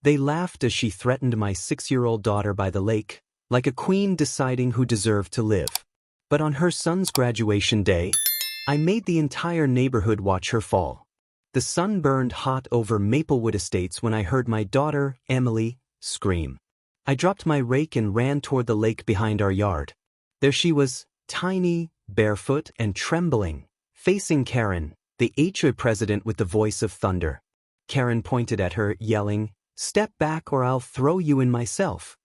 They laughed as she threatened my 6-year-old daughter by the lake, like a queen deciding who deserved to live. But on her son's graduation day, I made the entire neighborhood watch her fall. The sun burned hot over Maplewood Estates when I heard my daughter, Emily, scream. I dropped my rake and ran toward the lake behind our yard. There she was, tiny, barefoot, and trembling, facing Karen, the HOA president with the voice of thunder. Karen pointed at her, yelling, "Step back or I'll throw you in myself."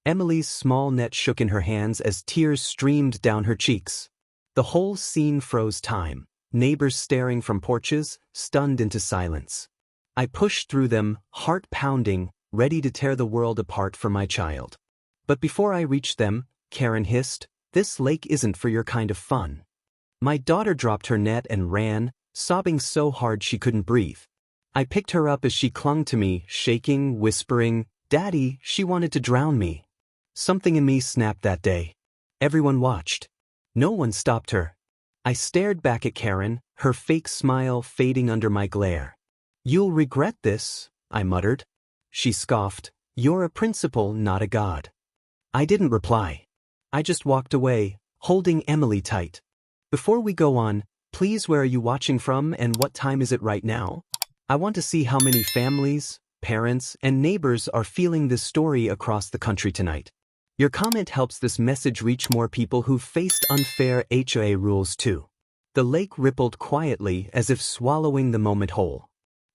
Emily's small net shook in her hands as tears streamed down her cheeks. The whole scene froze time, neighbors staring from porches, stunned into silence. I pushed through them, heart pounding, ready to tear the world apart for my child. But before I reached them, Karen hissed, "This lake isn't for your kind of fun." My daughter dropped her net and ran, sobbing so hard she couldn't breathe. I picked her up as she clung to me, shaking, whispering, "Daddy, she wanted to drown me." Something in me snapped that day. Everyone watched. No one stopped her. I stared back at Karen, her fake smile fading under my glare. "You'll regret this," I muttered. She scoffed, "You're a principal, not a god." I didn't reply. I just walked away, holding Emily tight. "Before we go on, please, where are you watching from and what time is it right now? I want to see how many families, parents, and neighbors are feeling this story across the country tonight. Your comment helps this message reach more people who've faced unfair HOA rules too." The lake rippled quietly as if swallowing the moment whole.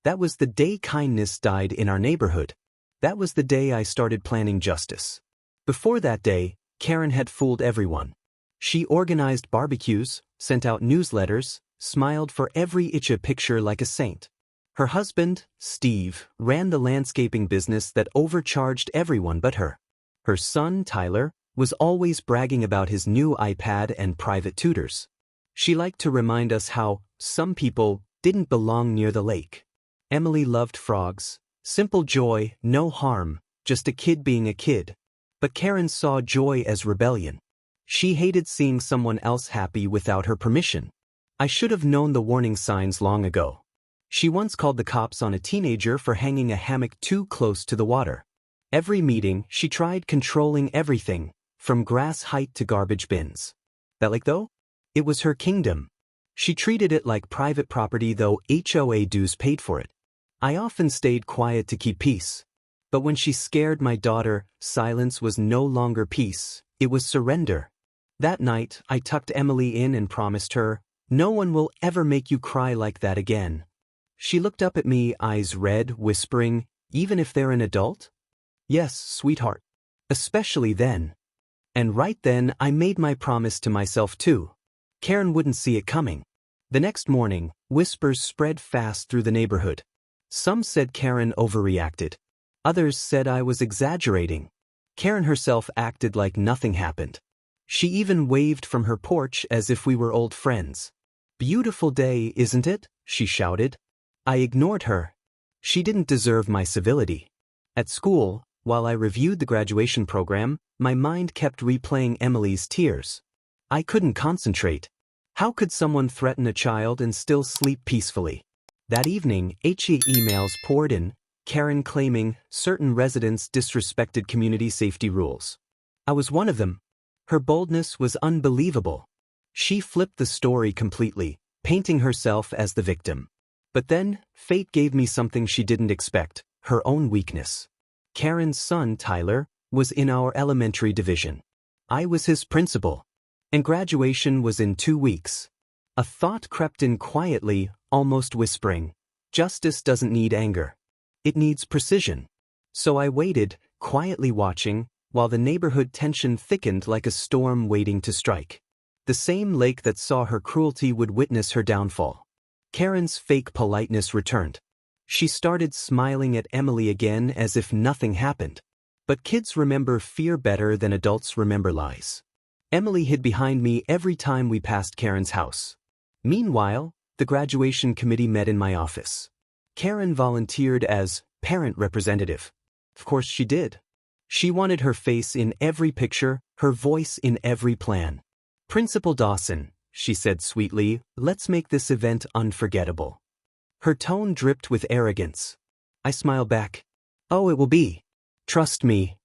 That was the day kindness died in our neighborhood. That was the day I started planning justice. Before that day, Karen had fooled everyone. She organized barbecues, sent out newsletters, smiled for every HOA picture like a saint. Her husband, Steve, ran the landscaping business that overcharged everyone but her. Her son, Tyler, was always bragging about his new iPad and private tutors. She liked to remind us how some people didn't belong near the lake. Emily loved frogs. Simple joy, no harm, just a kid being a kid. But Karen saw joy as rebellion. She hated seeing someone else happy without her permission. I should have known the warning signs long ago. She once called the cops on a teenager for hanging a hammock too close to the water. Every meeting, she tried controlling everything, from grass height to garbage bins. That lake, though? It was her kingdom. She treated it like private property, though HOA dues paid for it. I often stayed quiet to keep peace. But when she scared my daughter, silence was no longer peace, it was surrender. That night, I tucked Emily in and promised her, "No one will ever make you cry like that again." She looked up at me, eyes red, whispering, "Even if they're an adult?" "Yes, sweetheart. Especially then." And right then, I made my promise to myself too. Karen wouldn't see it coming. The next morning, whispers spread fast through the neighborhood. Some said Karen overreacted. Others said I was exaggerating. Karen herself acted like nothing happened. She even waved from her porch as if we were old friends. "Beautiful day, isn't it?" she shouted. I ignored her. She didn't deserve my civility. At school, while I reviewed the graduation program, my mind kept replaying Emily's tears. I couldn't concentrate. How could someone threaten a child and still sleep peacefully? That evening, HOA emails poured in, Karen claiming certain residents disrespected community safety rules. I was one of them. Her boldness was unbelievable. She flipped the story completely, painting herself as the victim. But then, fate gave me something she didn't expect, her own weakness. Karen's son, Tyler, was in our elementary division. I was his principal. And graduation was in 2 weeks. A thought crept in quietly, almost whispering, "Justice doesn't need anger. It needs precision." So I waited, quietly watching, while the neighborhood tension thickened like a storm waiting to strike. The same lake that saw her cruelty would witness her downfall. Karen's fake politeness returned. She started smiling at Emily again as if nothing happened. But kids remember fear better than adults remember lies. Emily hid behind me every time we passed Karen's house. Meanwhile, the graduation committee met in my office. Karen volunteered as parent representative. Of course she did. She wanted her face in every picture, her voice in every plan. "Principal Dawson," she said sweetly, "let's make this event unforgettable." Her tone dripped with arrogance. I smiled back. Oh, it will be. Trust me.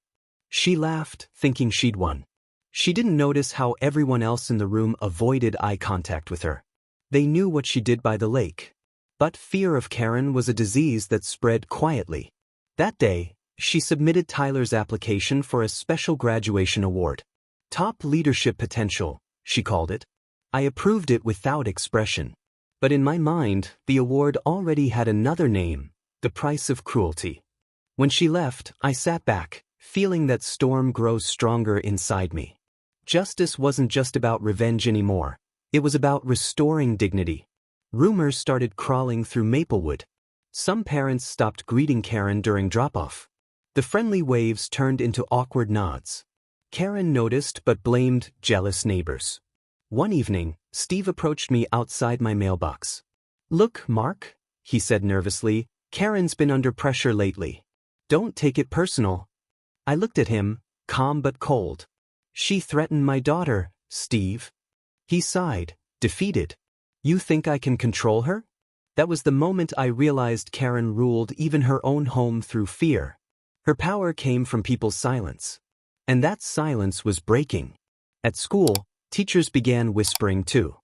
She laughed, thinking she'd won. She didn't notice how everyone else in the room avoided eye contact with her. They knew what she did by the lake. But fear of Karen was a disease that spread quietly. That day, she submitted Tyler's application for a special graduation award. Top Leadership Potential, she called it. I approved it without expression. But in my mind, the award already had another name, the price of cruelty. When she left, I sat back, feeling that storm grow stronger inside me. Justice wasn't just about revenge anymore. It was about restoring dignity. Rumors started crawling through Maplewood. Some parents stopped greeting Karen during drop-off. The friendly waves turned into awkward nods. Karen noticed but blamed jealous neighbors. One evening, Steve approached me outside my mailbox. "Look, Mark," he said nervously, "Karen's been under pressure lately. Don't take it personal." I looked at him, calm but cold. "She threatened my daughter, Steve." He sighed, defeated. "You think I can control her?" That was the moment I realized Karen ruled even her own home through fear. Her power came from people's silence. And that silence was breaking. At school, teachers began whispering too.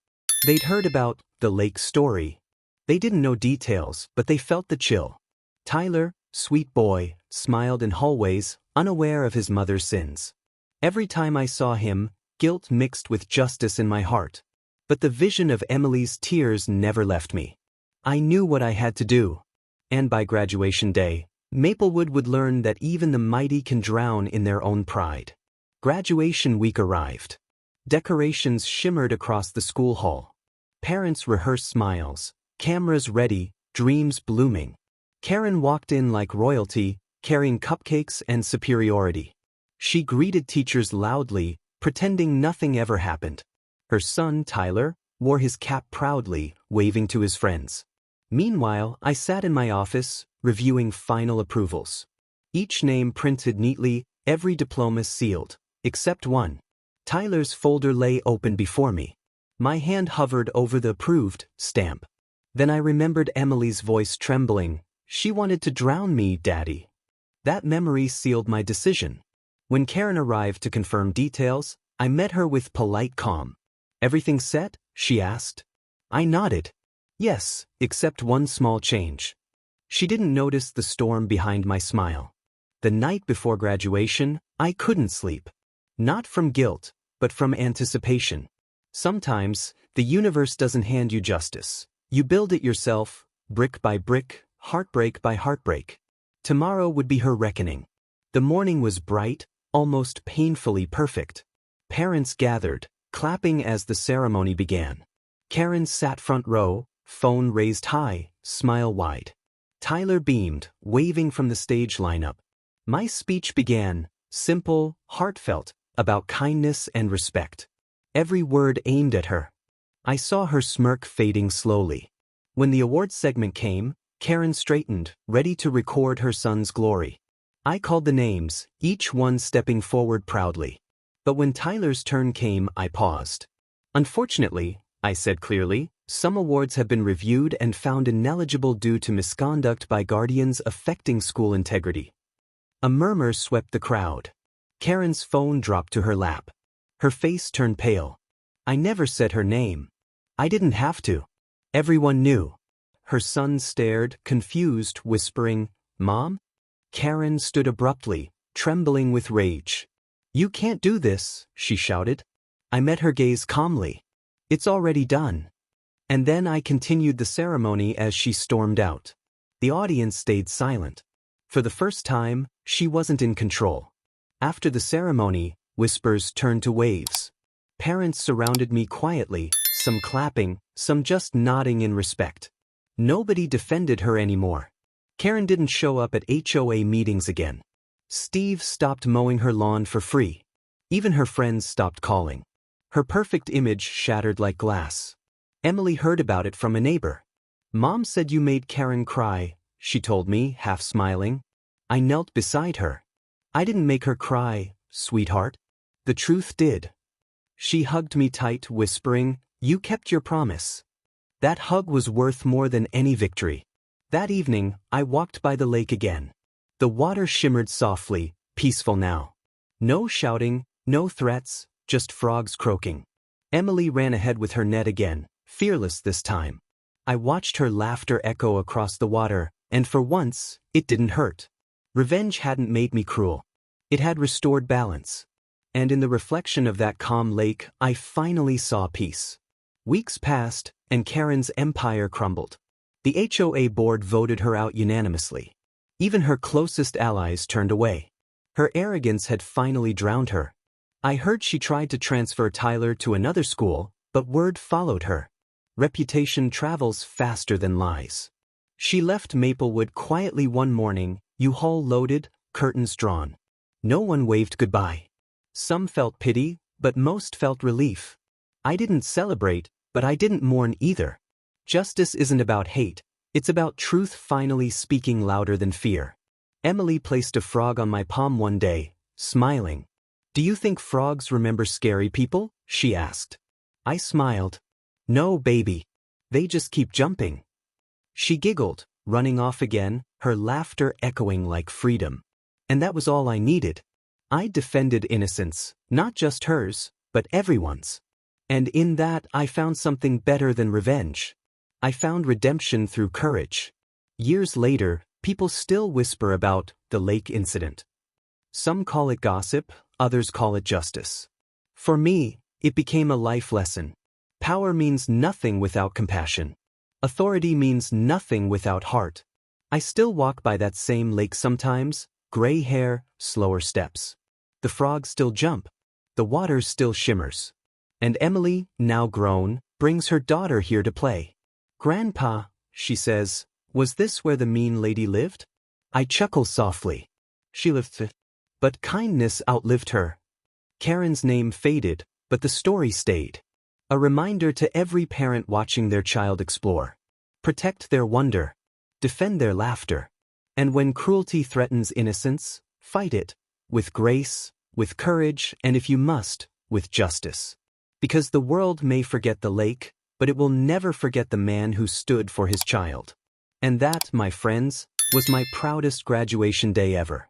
They'd heard about the lake story. They didn't know details, but they felt the chill. Tyler, sweet boy, smiled in hallways, unaware of his mother's sins. Every time I saw him, guilt mixed with justice in my heart. But the vision of Emily's tears never left me. I knew what I had to do. And by graduation day, Maplewood would learn that even the mighty can drown in their own pride. Graduation week arrived. Decorations shimmered across the school hall. Parents rehearsed smiles, cameras ready, dreams blooming. Karen walked in like royalty, carrying cupcakes and superiority. She greeted teachers loudly, pretending nothing ever happened. Her son, Tyler, wore his cap proudly, waving to his friends. Meanwhile, I sat in my office, reviewing final approvals. Each name printed neatly, every diploma sealed, except one. Tyler's folder lay open before me. My hand hovered over the approved stamp. Then I remembered Emily's voice trembling. "She wanted to drown me, Daddy." That memory sealed my decision. When Karen arrived to confirm details, I met her with polite calm. "Everything set?" she asked. I nodded. Yes, except one small change. She didn't notice the storm behind my smile. The night before graduation, I couldn't sleep. Not from guilt, but from anticipation. Sometimes, the universe doesn't hand you justice. You build it yourself, brick by brick, heartbreak by heartbreak. Tomorrow would be her reckoning. The morning was bright, almost painfully perfect. Parents gathered, clapping as the ceremony began. Karen sat front row, phone raised high, smile wide. Tyler beamed, waving from the stage lineup. My speech began, simple, heartfelt, about kindness and respect. Every word aimed at her. I saw her smirk fading slowly. When the awards segment came, Karen straightened, ready to record her son's glory. I called the names, each one stepping forward proudly. But when Tyler's turn came, I paused. "Unfortunately," I said clearly, "some awards have been reviewed and found ineligible due to misconduct by guardians affecting school integrity." A murmur swept the crowd. Karen's phone dropped to her lap. Her face turned pale. I never said her name. I didn't have to. Everyone knew. Her son stared, confused, whispering, "Mom?" Karen stood abruptly, trembling with rage. "You can't do this," she shouted. I met her gaze calmly. "It's already done." And then I continued the ceremony as she stormed out. The audience stayed silent. For the first time, she wasn't in control. After the ceremony, whispers turned to waves. Parents surrounded me quietly, some clapping, some just nodding in respect. Nobody defended her anymore. Karen didn't show up at HOA meetings again. Steve stopped mowing her lawn for free. Even her friends stopped calling. Her perfect image shattered like glass. Emily heard about it from a neighbor. "Mom said you made Karen cry," she told me, half smiling. I knelt beside her. "I didn't make her cry, sweetheart. The truth did." She hugged me tight, whispering, "You kept your promise." That hug was worth more than any victory. That evening, I walked by the lake again. The water shimmered softly, peaceful now. No shouting, no threats, just frogs croaking. Emily ran ahead with her net again, fearless this time. I watched her laughter echo across the water, and for once, it didn't hurt. Revenge hadn't made me cruel. It had restored balance. And in the reflection of that calm lake, I finally saw peace. Weeks passed, and Karen's empire crumbled. The HOA board voted her out unanimously. Even her closest allies turned away. Her arrogance had finally drowned her. I heard she tried to transfer Tyler to another school, but word followed her. Reputation travels faster than lies. She left Maplewood quietly one morning, U-Haul loaded, curtains drawn. No one waved goodbye. Some felt pity, but most felt relief. I didn't celebrate, but I didn't mourn either. Justice isn't about hate, it's about truth finally speaking louder than fear. Emily placed a frog on my palm one day, smiling. "Do you think frogs remember scary people?" she asked. I smiled. "No, baby. They just keep jumping." She giggled, running off again, her laughter echoing like freedom. And that was all I needed. I defended innocence, not just hers, but everyone's. And in that I found something better than revenge. I found redemption through courage. Years later, people still whisper about the lake incident. Some call it gossip, others call it justice. For me, it became a life lesson. Power means nothing without compassion. Authority means nothing without heart. I still walk by that same lake sometimes, gray hair, slower steps. The frogs still jump. The water still shimmers. And Emily, now grown, brings her daughter here to play. "Grandpa," she says, "was this where the mean lady lived?" I chuckle softly. She lived, but kindness outlived her. Karen's name faded, but the story stayed. A reminder to every parent watching their child explore. Protect their wonder. Defend their laughter. And when cruelty threatens innocence, fight it. With grace, with courage, and if you must, with justice. Because the world may forget the lake, but it will never forget the man who stood for his child. And that, my friends, was my proudest graduation day ever.